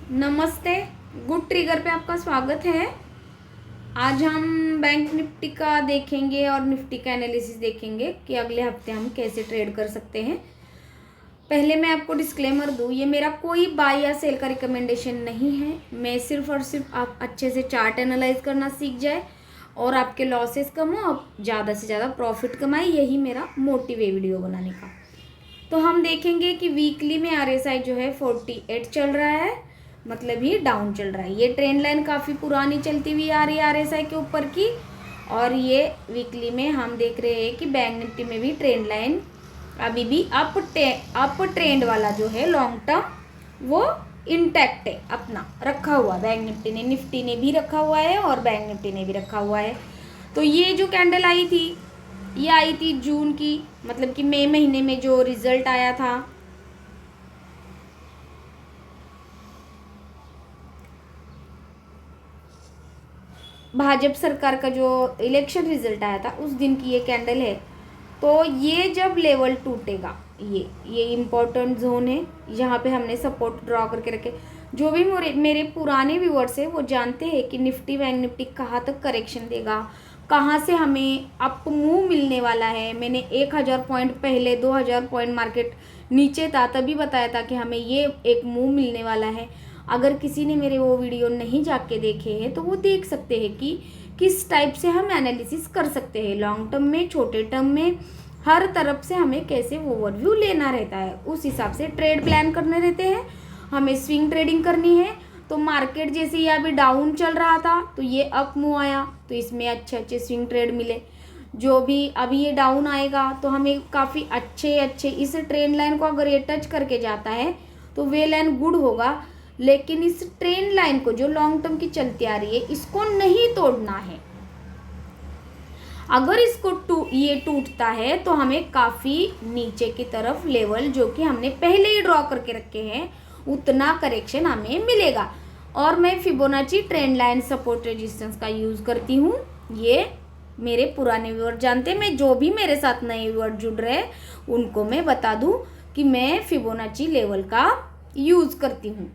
नमस्ते। Good trigger पे आपका स्वागत है। आज हम बैंक निफ्टी का देखेंगे और निफ्टी का एनालिसिस देखेंगे कि अगले हफ्ते हम कैसे ट्रेड कर सकते हैं। पहले मैं आपको डिस्क्लेमर दूँ, ये मेरा कोई बाय या सेल का रिकमेंडेशन नहीं है। मैं सिर्फ और सिर्फ आप अच्छे से चार्ट एनालाइज करना सीख जाए और आपके लॉसेस कम हो, आप ज़्यादा से ज़्यादा प्रॉफिट कमाए, यही मेरा मोटिव है वीडियो बनाने का। तो हम देखेंगे कि वीकली में RSI जो है 48 चल रहा है, मतलब ये डाउन चल रहा है। ये ट्रेंड लाइन काफ़ी पुरानी चलती हुई आ रही है RSI के ऊपर की, और ये वीकली में हम देख रहे हैं कि बैंक निफ्टी में भी ट्रेंड लाइन अभी भी अप ट्रेंड वाला जो है लॉन्ग टर्म वो इंटैक्ट है, अपना रखा हुआ बैंक निफ्टी ने भी रखा हुआ है और बैंक निफ्टी ने भी रखा हुआ है। तो ये जो कैंडल आई थी, ये आई थी जून की, मतलब कि मई महीने में जो रिजल्ट आया था, भाजपा सरकार का जो इलेक्शन रिजल्ट आया था उस दिन की ये कैंडल है। तो ये जब लेवल टूटेगा, ये इम्पोर्टेंट जोन है, यहाँ पे हमने सपोर्ट ड्रॉ करके रखे। जो भी मेरे पुराने व्यूअर्स हैं वो जानते हैं कि निफ्टी बैंक निफ्टी कहाँ तक करेक्शन देगा, कहाँ से हमें अप मूव मिलने वाला है। मैंने 1000 पॉइंट पहले 2000 पॉइंट मार्केट नीचे था तभी बताया था कि हमें ये एक मूव मिलने वाला है। अगर किसी ने मेरे वो वीडियो नहीं जाके देखे हैं तो वो देख सकते हैं कि किस टाइप से हम एनालिसिस कर सकते हैं, लॉन्ग टर्म में, छोटे टर्म में, हर तरफ से हमें कैसे ओवरव्यू लेना रहता है, उस हिसाब से ट्रेड प्लान करने रहते हैं। हमें स्विंग ट्रेडिंग करनी है। तो मार्केट जैसे ये अभी डाउन चल रहा था तो ये अप मूव आया, तो इसमें अच्छे अच्छे स्विंग ट्रेड मिले। जो भी अभी ये डाउन आएगा तो हमें काफ़ी अच्छे इस ट्रेंड लाइन को अगर ये टच करके जाता है तो वेल एंड गुड होगा। लेकिन इस ट्रेंड लाइन को जो लॉन्ग टर्म की चलती आ रही है इसको नहीं तोड़ना है। अगर इसको ये टूटता है तो हमें काफ़ी नीचे की तरफ लेवल जो कि हमने पहले ही ड्रॉ करके रखे हैं उतना करेक्शन हमें मिलेगा। और मैं Fibonacci trend line support resistance का यूज़ करती हूँ। ये मेरे पुराने व्यूअर जानते हैं, मैं जो भी मेरे साथ नए व्यूअर जुड़ रहे हैं उनको मैं बता दूँ कि मैं फिबोनाची लेवल का यूज़ करती हूँ।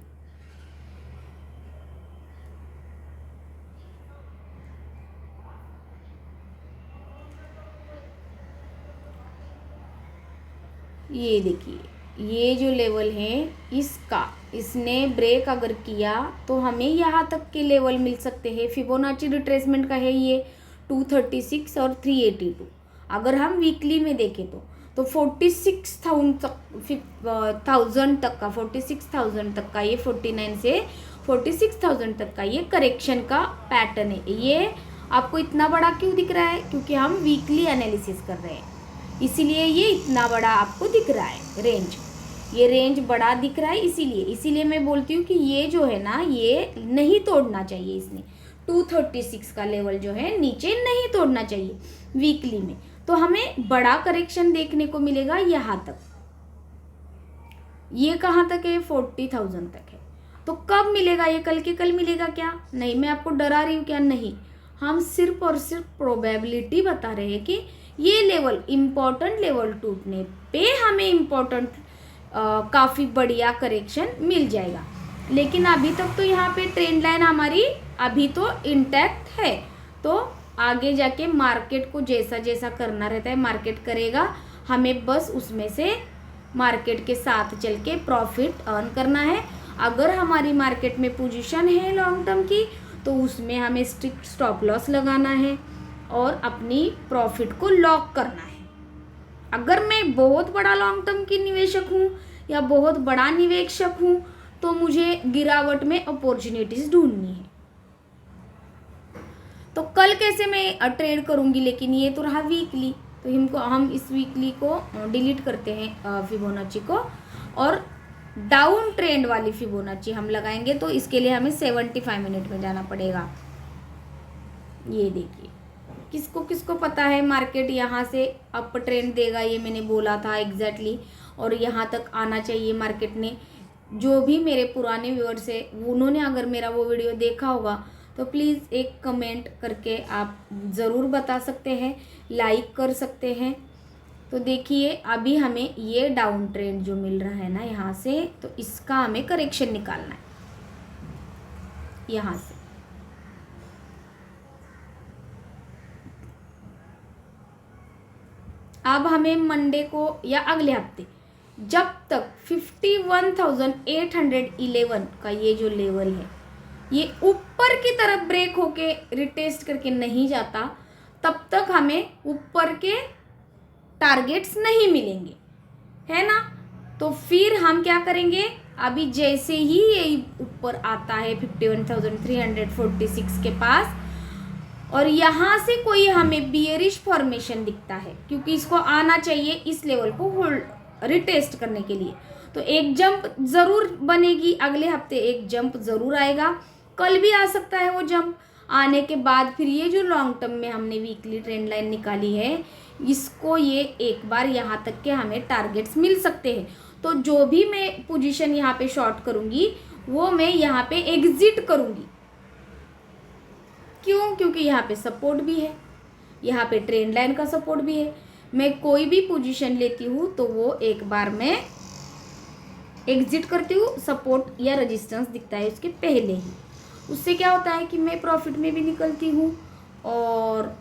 ये देखिए, ये जो लेवल है इसका, इसने ब्रेक अगर किया तो हमें यहाँ तक के लेवल मिल सकते हैं। फिबोनाची रिट्रेसमेंट का है ये 236 और 382। अगर हम वीकली में देखें तो 46,000 तक का 46,000 तक का ये 49 से 46,000 तक का ये करेक्शन का पैटर्न है। ये आपको इतना बड़ा क्यों दिख रहा है? क्योंकि हम वीकली एनालिसिस कर रहे हैं, इसीलिए ये इतना बड़ा आपको दिख रहा है रेंज। ये रेंज बड़ा दिख रहा है, इसीलिए मैं बोलती हूँ कि ये जो है ना ये नहीं तोड़ना चाहिए। इसने 236 का लेवल जो है नीचे नहीं तोड़ना चाहिए वीकली में। तो हमें बड़ा करेक्शन देखने को मिलेगा यहाँ तक। ये कहाँ तक है? 40,000 तक है। तो कब मिलेगा ये? कल के कल मिलेगा क्या? नहीं, मैं आपको डरा रही हूँ क्या? नहीं, हम सिर्फ और सिर्फ प्रोबेबिलिटी बता रहे हैं कि ये लेवल इम्पोर्टेंट लेवल टूटने पे हमें इम्पोर्टेंट काफ़ी बढ़िया करेक्शन मिल जाएगा। लेकिन अभी तक तो यहाँ पे ट्रेंड लाइन हमारी अभी तो इंटैक्ट है। तो आगे जाके मार्केट को जैसा जैसा करना रहता है मार्केट करेगा, हमें बस उसमें से मार्केट के साथ चल के प्रॉफिट अर्न करना है। अगर हमारी मार्केट में पोजीशन है लॉन्ग टर्म की तो उसमें हमें स्ट्रिक्ट स्टॉप लॉस लगाना है और अपनी प्रॉफिट को लॉक करना है। अगर मैं बहुत बड़ा लॉन्ग टर्म की निवेशक हूँ या बहुत बड़ा निवेशक हूँ तो मुझे गिरावट में अपॉर्चुनिटीज ढूंढनी है। तो कल कैसे मैं ट्रेड करूँगी? लेकिन ये तो रहा वीकली, तो हम इस वीकली को डिलीट करते हैं फिबोनाची को, और डाउन ट्रेंड वाली फिबोनाची हम लगाएंगे। तो इसके लिए हमें 75 मिनट में जाना पड़ेगा। ये देखिए, किसको किसको पता है मार्केट यहाँ से अप ट्रेंड देगा, ये मैंने बोला था एग्जैक्टली, और यहाँ तक आना चाहिए मार्केट ने। जो भी मेरे पुराने व्यूअर्स है उन्होंने अगर मेरा वो वीडियो देखा होगा तो प्लीज़ एक कमेंट करके आप ज़रूर बता सकते हैं, लाइक कर सकते हैं। तो देखिए अभी हमें ये डाउन ट्रेंड जो मिल रहा है ना यहाँ से, तो इसका हमें करेक्शन निकालना है। यहाँ से। अब हमें मंडे को या अगले हफ्ते जब तक 51,811 का ये जो लेवल है ये ऊपर की तरफ ब्रेक होके रिटेस्ट करके नहीं जाता, तब तक हमें ऊपर के टारगेट्स नहीं मिलेंगे, है ना। तो फिर हम क्या करेंगे, अभी जैसे ही ये ऊपर आता है 51,346 के पास और यहाँ से कोई हमें बियरिश फॉर्मेशन दिखता है, क्योंकि इसको आना चाहिए इस लेवल को होल्ड रिटेस्ट करने के लिए, तो एक जंप ज़रूर बनेगी, अगले हफ्ते एक जंप ज़रूर आएगा, कल भी आ सकता है वो जंप। आने के बाद फिर ये जो लॉन्ग टर्म में हमने वीकली ट्रेंड लाइन निकाली है, इसको ये एक बार यहाँ तक के हमें टारगेट्स मिल सकते हैं। तो जो भी मैं पोजीशन यहाँ पे शॉर्ट करूँगी वो मैं यहाँ पे एग्जिट करूँगी। क्यों? क्योंकि यहाँ पे सपोर्ट भी है, यहाँ पे ट्रेंड लाइन का सपोर्ट भी है। मैं कोई भी पोजीशन लेती हूँ तो वो एक बार मैं एग्जिट करती हूँ, सपोर्ट या रेजिस्टेंस दिखता है उसके पहले ही। उससे क्या होता है कि मैं प्रॉफिट में भी निकलती हूँ और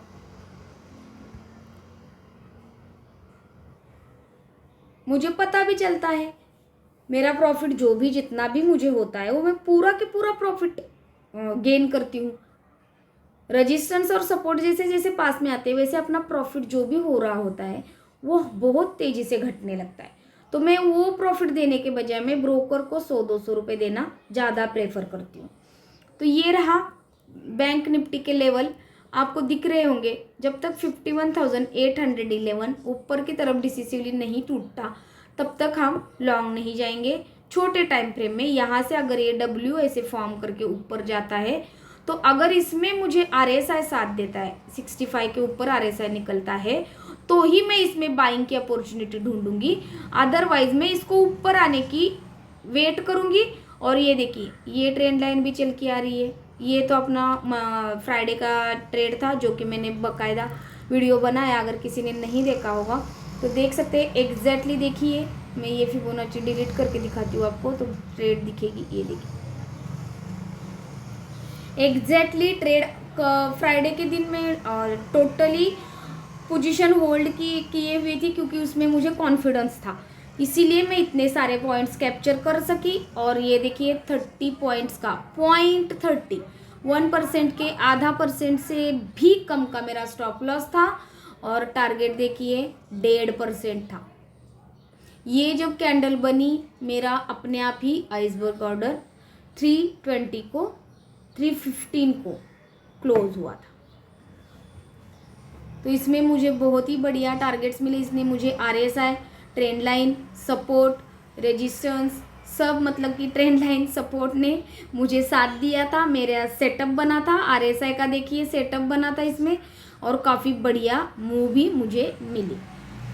मुझे पता भी चलता है मेरा प्रॉफिट जो भी जितना भी मुझे होता है वो मैं पूरा के पूरा प्रॉफिट गेन करती हूँ। रेजिस्टेंस और सपोर्ट जैसे जैसे पास में आते हैं वैसे अपना प्रॉफिट जो भी हो रहा होता है वो बहुत तेज़ी से घटने लगता है। तो मैं वो प्रॉफिट देने के बजाय मैं ब्रोकर को 100-200 रुपये देना ज़्यादा प्रेफर करती हूँ। तो ये रहा बैंक निफ्टी के लेवल, आपको दिख रहे होंगे। जब तक 51,811 ऊपर की तरफ डिसिसिवली नहीं टूटता तब तक हम लॉन्ग नहीं जाएंगे। छोटे टाइम फ्रेम में यहाँ से अगर ये डब्ल्यू ऐसे फॉर्म करके ऊपर जाता है तो अगर इसमें मुझे RSI साथ देता है, 65 के ऊपर RSI निकलता है तो ही मैं इसमें बाइंग की अपॉर्चुनिटी ढूंढूंगी, अदरवाइज मैं इसको ऊपर आने की वेट करूंगी। और ये देखिए ये ट्रेंड लाइन भी चल के आ रही है। ये तो अपना फ्राइडे का ट्रेड था जो कि मैंने बकायदा वीडियो बनाया, अगर किसी ने नहीं देखा होगा तो देख सकते हैं। एग्जैक्टली देखिए, मैं ये फिबोनाची डिलीट करके दिखाती हूँ आपको तो ट्रेड दिखेगी। ये देखिए एग्जैक्टली ट्रेड फ्राइडे के दिन में टोटली पोजीशन होल्ड किए हुई थी, क्योंकि उसमें मुझे कॉन्फिडेंस था, इसीलिए मैं इतने सारे पॉइंट्स कैप्चर कर सकी। और ये देखिए 30 पॉइंट्स का 0.30 1% के आधा % से भी कम का मेरा स्टॉप लॉस था और टारगेट देखिए 1.5% था। ये जब कैंडल बनी मेरा अपने आप ही आइसबर्ग ऑर्डर 320 को 315 को क्लोज हुआ था। तो इसमें मुझे बहुत ही बढ़िया टारगेट्स मिले। इसने मुझे RSI, trend line, support, resistance सब, मतलब कि ट्रेंड लाइन सपोर्ट ने मुझे साथ दिया था। मेरा सेटअप बना था, RSI का देखिए सेटअप बना था इसमें, और काफ़ी बढ़िया मूव भी मुझे मिली।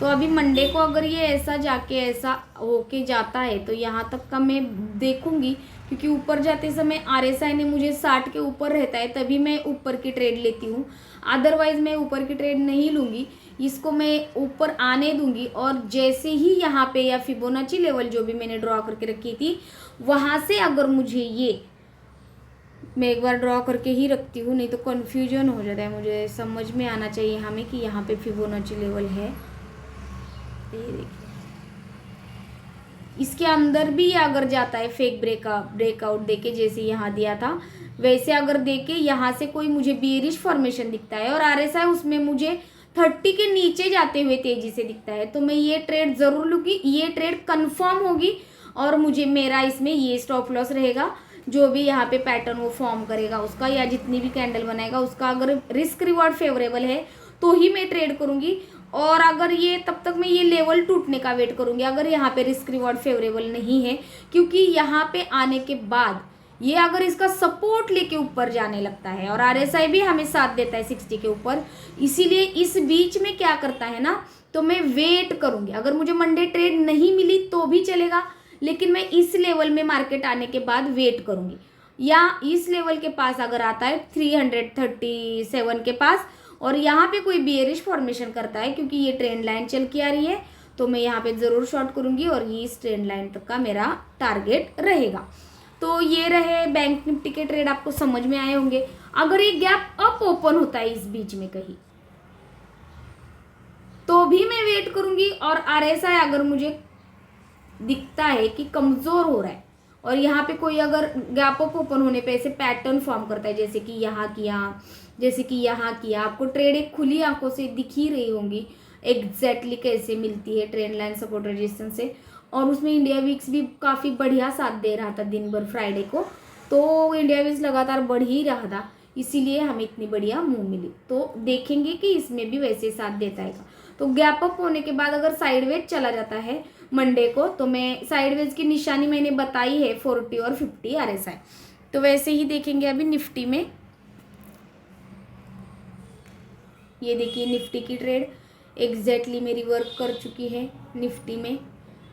तो अभी मंडे को अगर ये ऐसा जाके ऐसा होके जाता है तो यहाँ तक का मैं देखूंगी, क्योंकि ऊपर जाते समय RSI ने मुझे 60 के ऊपर रहता है तभी मैं ऊपर की ट्रेड लेती हूँ, अदरवाइज मैं ऊपर की ट्रेड नहीं लूँगी। इसको मैं ऊपर आने दूंगी और जैसे ही यहाँ पे या फिबोनाची लेवल जो भी मैंने ड्रॉ करके रखी थी वहाँ से अगर मुझे ये, मैं एक बार ड्रॉ करके ही रखती हूँ नहीं तो कन्फ्यूजन हो जाता है, मुझे समझ में आना चाहिए हमें कि यहाँ पे फिबोनाची लेवल है। ये देखिए इसके अंदर भी अगर जाता है फेक ब्रेकआउट देके, जैसे यहाँ दिया था वैसे अगर देके यहाँ से कोई मुझे बेयरिश फॉर्मेशन दिखता है और RSI उसमें मुझे 30 के नीचे जाते हुए तेजी से दिखता है तो मैं ये ट्रेड ज़रूर लूँगी। ये ट्रेड कंफर्म होगी और मुझे मेरा इसमें ये स्टॉप लॉस रहेगा, जो भी यहाँ पे पैटर्न वो फॉर्म करेगा उसका या जितनी भी कैंडल बनाएगा उसका, अगर रिस्क रिवॉर्ड फेवरेबल है तो ही मैं ट्रेड करूँगी। और अगर ये तब तक मैं ये लेवल टूटने का वेट करूँगी अगर यहाँ पे रिस्क रिवॉर्ड फेवरेबल नहीं है, क्योंकि यहाँ पे आने के बाद ये अगर इसका सपोर्ट लेके ऊपर जाने लगता है और RSI भी हमें साथ देता है 60 के ऊपर, इसीलिए इस बीच में क्या करता है ना, तो मैं वेट करूँगी। अगर मुझे मंडे ट्रेड नहीं मिली तो भी चलेगा, लेकिन मैं इस लेवल में मार्केट आने के बाद वेट करूँगी। या इस लेवल के पास अगर आता है 337 के पास और यहाँ पे कोई बेयरिश फॉर्मेशन करता है, क्योंकि ये ट्रेंड लाइन चल के आ रही है, तो मैं यहाँ पे ज़रूर शॉर्ट करूँगी और ये इस ट्रेंड लाइन तक का मेरा टारगेट रहेगा। तो ये रहे बैंक निफ्टी के ट्रेड, आपको समझ में आए होंगे। अगर ये गैप अप ओपन होता है इस बीच में कहीं, तो भी मैं वेट करूंगी। और RSI अगर मुझे दिखता है कि कमजोर हो रहा है और यहाँ पे कोई अगर गैप अप ओपन होने पे ऐसे पैटर्न फॉर्म करता है, जैसे कि यहाँ किया, जैसे कि यहाँ किया, आपको ट्रेड एक खुली आंखों से दिख ही रही होंगी एग्जैक्टली कैसे मिलती है ट्रेंड लाइन सपोर्ट रेजिस्टेंस से। और उसमें इंडिया वीक्स भी काफ़ी बढ़िया साथ दे रहा था दिन भर फ्राइडे को, तो इंडिया वीक्स लगातार बढ़ ही रहा था, इसीलिए हमें इतनी बढ़िया मूव मिली। तो देखेंगे कि इसमें भी वैसे साथ देता है। तो गैप अप होने के बाद अगर साइडवेज चला जाता है मंडे को, तो मैं साइडवेज की निशानी मैंने बताई है 40 और 50 RSI। तो वैसे ही देखेंगे अभी निफ्टी में। ये देखिए निफ्टी की ट्रेड एग्जैक्टली मेरी वर्क कर चुकी है निफ्टी में।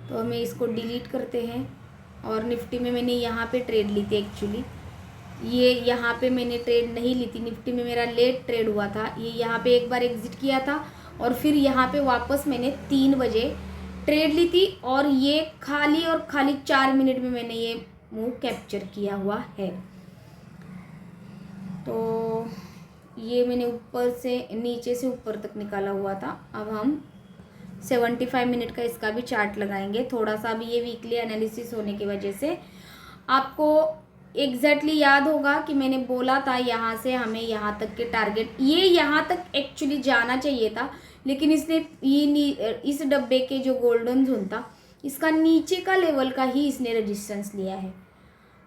तो हमें इसको डिलीट करते हैं। और निफ्टी में मैंने यहाँ पे ट्रेड ली थी एक्चुअली, ये यहाँ पे मैंने ट्रेड नहीं ली थी, निफ्टी में मेरा लेट ट्रेड हुआ था। ये यहाँ पे एक बार एग्जिट किया था और फिर यहाँ पे वापस मैंने 3 बजे ट्रेड ली थी, और ये खाली और खाली 4 मिनट में मैंने ये मूव कैप्चर किया हुआ है। तो ये मैंने ऊपर से नीचे से ऊपर तक निकाला हुआ था। अब हम 75 मिनट का इसका भी चार्ट लगाएंगे। थोड़ा सा भी ये वीकली एनालिसिस होने की वजह से आपको एग्जैक्टली याद होगा कि मैंने बोला था यहाँ से हमें यहाँ तक के टारगेट, ये यहाँ तक एक्चुअली जाना चाहिए था, लेकिन इसने ये इस डब्बे के जो गोल्डन जोन था इसका नीचे का लेवल का ही इसने रेजिस्टेंस लिया है।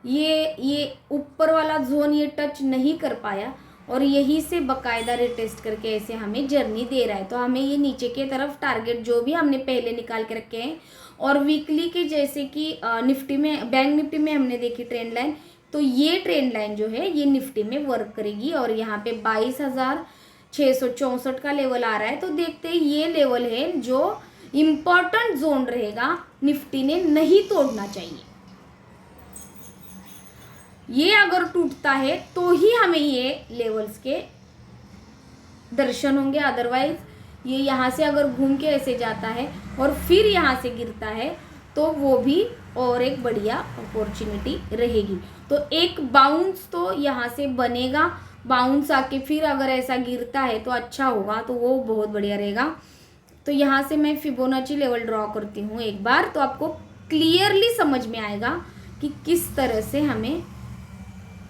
ये ऊपर वाला जोन ये टच नहीं कर पाया और यही से बकायदा रिटेस्ट करके ऐसे हमें जर्नी दे रहा है। तो हमें ये नीचे के तरफ टारगेट जो भी हमने पहले निकाल के रखे हैं, और वीकली के जैसे कि निफ्टी में, बैंक निफ्टी में हमने देखी ट्रेंड लाइन, तो ये ट्रेंड लाइन जो है ये निफ्टी में वर्क करेगी। और यहाँ पे 22,664 का लेवल आ रहा है। तो देखते हैं, ये लेवल है जो इम्पोर्टेंट जोन रहेगा, निफ्टी ने नहीं तोड़ना चाहिए। ये अगर टूटता है तो ही हमें ये लेवल्स के दर्शन होंगे, अदरवाइज ये यहाँ से अगर घूम के ऐसे जाता है और फिर यहाँ से गिरता है तो वो भी और एक बढ़िया अपॉर्चुनिटी रहेगी। तो एक बाउंस तो यहाँ से बनेगा, बाउंस आके फिर अगर ऐसा गिरता है तो अच्छा होगा, तो वो बहुत बढ़िया रहेगा। तो यहाँ से मैं फिबोनाची लेवल ड्रॉ करती हूँ एक बार, तो आपको क्लियरली समझ में आएगा कि किस तरह से हमें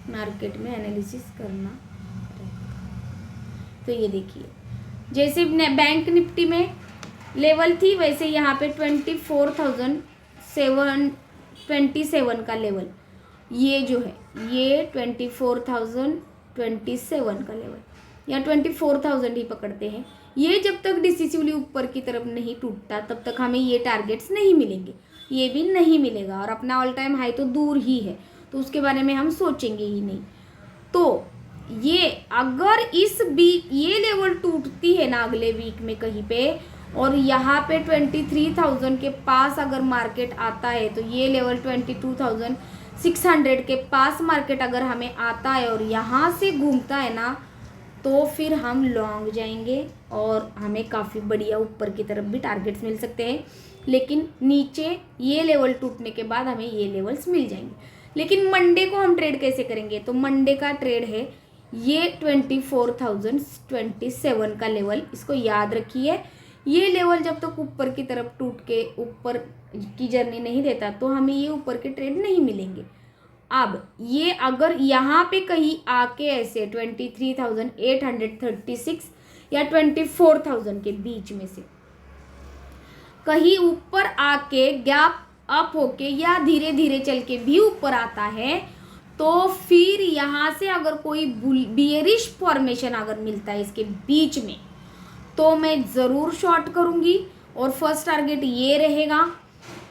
मार्केट में एनालिसिस करना है। तो ये देखिए, जैसे बैंक निफ्टी में लेवल थी वैसे यहाँ पे 24,727 का लेवल, ये जो है ये 24,027 का लेवल या 24,000 ही पकड़ते हैं। ये जब तक डिसिसिवली ऊपर की तरफ नहीं टूटता तब तक हमें ये टारगेट्स नहीं मिलेंगे, ये भी नहीं मिलेगा। और अपना ऑल टाइम हाई तो दूर ही है, तो उसके बारे में हम सोचेंगे ही नहीं। तो ये अगर ये लेवल टूटती है ना अगले वीक में कहीं पे, और यहाँ पे 23,000 के पास अगर मार्केट आता है, तो ये लेवल 22,600 के पास मार्केट अगर हमें आता है और यहाँ से घूमता है ना, तो फिर हम लॉन्ग जाएंगे और हमें काफ़ी बढ़िया ऊपर की तरफ भी टारगेट्स मिल सकते हैं। लेकिन नीचे ये लेवल टूटने के बाद हमें ये लेवल्स मिल जाएंगे। लेकिन मंडे को हम ट्रेड कैसे करेंगे, तो मंडे का ट्रेड है ये 24,027 का लेवल, इसको याद रखिए। ये लेवल जब तक ऊपर की तरफ टूट के ऊपर की जर्नी नहीं देता तो हमें ये ऊपर के ट्रेड नहीं मिलेंगे। अब ये अगर यहाँ पे कहीं आके ऐसे 23,836 या 24,000 के बीच में से कहीं ऊपर आके गैप अप होके या धीरे धीरे चल के भी ऊपर आता है, तो फिर यहाँ से अगर कोई बियरिश फॉर्मेशन अगर मिलता है इसके बीच में, तो मैं ज़रूर शॉर्ट करूँगी। और फर्स्ट टारगेट ये रहेगा,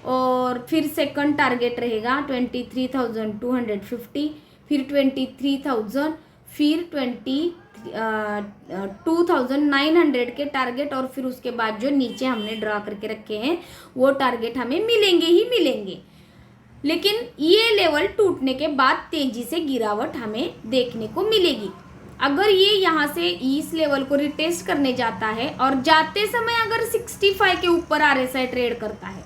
और फिर सेकंड टारगेट रहेगा 23,250, फिर 23,000, फिर 22,900 के टारगेट, और फिर उसके बाद जो नीचे हमने ड्रा करके रखे हैं वो टारगेट हमें मिलेंगे ही मिलेंगे। लेकिन ये लेवल टूटने के बाद तेजी से गिरावट हमें देखने को मिलेगी। अगर ये यहाँ से इस लेवल को रिटेस्ट करने जाता है और जाते समय अगर 65 के ऊपर RSI ट्रेड करता है,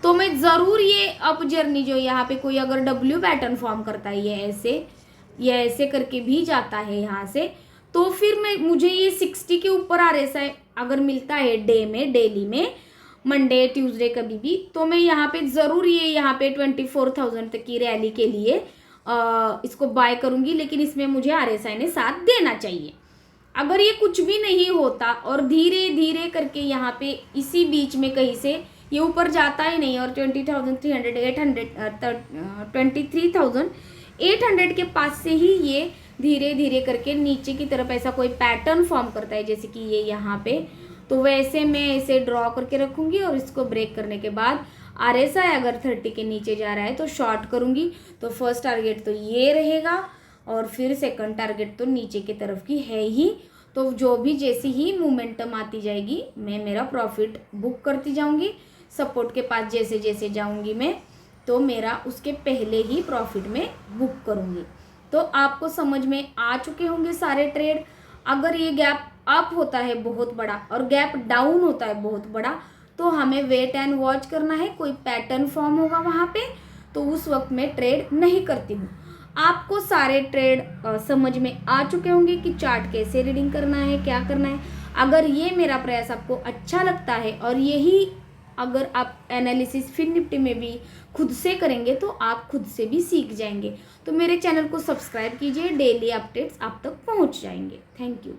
तो मैं ज़रूर ये अप जर्नी जो यहाँ पे कोई अगर डब्ल्यू पैटर्न फॉर्म करता है ये ऐसे करके भी जाता है यहाँ से, तो फिर मुझे ये 60 के ऊपर RSI अगर मिलता है डेली में मंडे ट्यूसडे कभी भी, तो मैं यहाँ पे ज़रूर ये यहाँ पे 24,000 तक की रैली के लिए इसको बाय करूँगी। लेकिन इसमें मुझे RSI ने साथ देना चाहिए। अगर ये कुछ भी नहीं होता और धीरे धीरे करके यहाँ पे इसी बीच में कहीं से ये ऊपर जाता ही नहीं और 23,800 के पास से ही ये धीरे धीरे करके नीचे की तरफ ऐसा कोई पैटर्न फॉर्म करता है, जैसे कि ये यहाँ पे, तो वैसे मैं इसे ड्रॉ करके रखूँगी और इसको ब्रेक करने के बाद RSI अगर 30 के नीचे जा रहा है तो शॉर्ट करूँगी। तो फर्स्ट टारगेट तो ये रहेगा और फिर सेकंड टारगेट तो नीचे की तरफ की है ही। तो जो भी जैसी ही मोमेंटम आती जाएगी मैं मेरा प्रॉफिट बुक करती जाऊँगी। सपोर्ट के पास जैसे जैसे जाऊँगी मैं तो मेरा उसके पहले ही प्रॉफिट में बुक करूँगी। तो आपको समझ में आ चुके होंगे सारे ट्रेड। अगर ये गैप अप होता है बहुत बड़ा और गैप डाउन होता है बहुत बड़ा, तो हमें वेट एंड वॉच करना है। कोई पैटर्न फॉर्म होगा वहाँ पे, तो उस वक्त मैं ट्रेड नहीं करती हूँ। आपको सारे ट्रेड समझ में आ चुके होंगे कि चार्ट कैसे रीडिंग करना है, क्या करना है। अगर ये मेरा प्रयास आपको अच्छा लगता है और यही अगर आप एनालिसिस फिन निफ्टी में भी खुद से करेंगे तो आप खुद से भी सीख जाएंगे। तो मेरे चैनल को सब्सक्राइब कीजिए, डेली अपडेट्स आप तक पहुंच जाएंगे। Thank you.